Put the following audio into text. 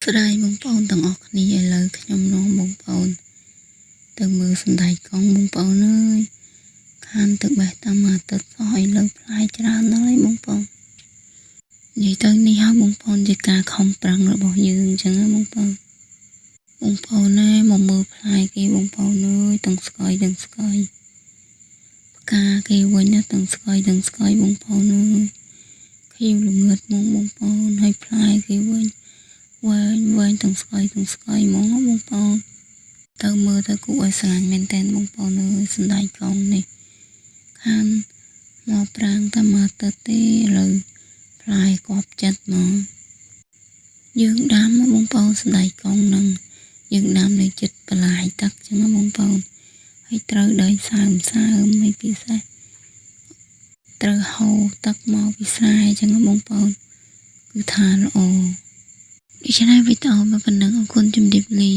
ស្ដីបងប្អូនទាំងអស់គ្នាឥឡូវខ្ញុំនាំបងប្អូនទៅមើលសណ្ដែកកង់បងប្អូនអើយខានទៅបេះតាមអាទិត្យសោះឥឡូវផ្លែច្រើនណាស់ហើយបងប្អូននិយាយទៅនេះហើយបងប្អូនជាការខំប្រឹងរបស់យើងអញ្ចឹងណាបងប្អូនណាមកមើលផ្លែគេបងប្អូនអើយទាំងស្កយផ្កាគេវិញណាទាំងស្កយបងប្អូនអើយខៀវល្ងឹតមកបងប្អូនហើយផ្លែគេវិញវែងទាំងស្កយហ្មងបងប្អូនទៅមើលទៅគួរឲ្យស្រឡាញ់មែនតើបងប្អូនអើយសណ្ដែកកង់នេះខានមកប្រាំងតែមកទៅទេឥឡូវផ្លែគប់ចិត្តមកយើងដាំបងប្អូនសណ្ដែកកង់នឹងយើងដាំនៅចិត្តបន្លាយទឹកចឹងណាបងប្អូនហើយត្រូវដីសើមឲ្យពិសេសត្រូវហូរទឹកមកពីស្រែចឹងណាបងប្អូនគឺថាល្អដូច្នេះវីដេអូមកប៉ុណ្ណឹងអរគុណជំរាបលា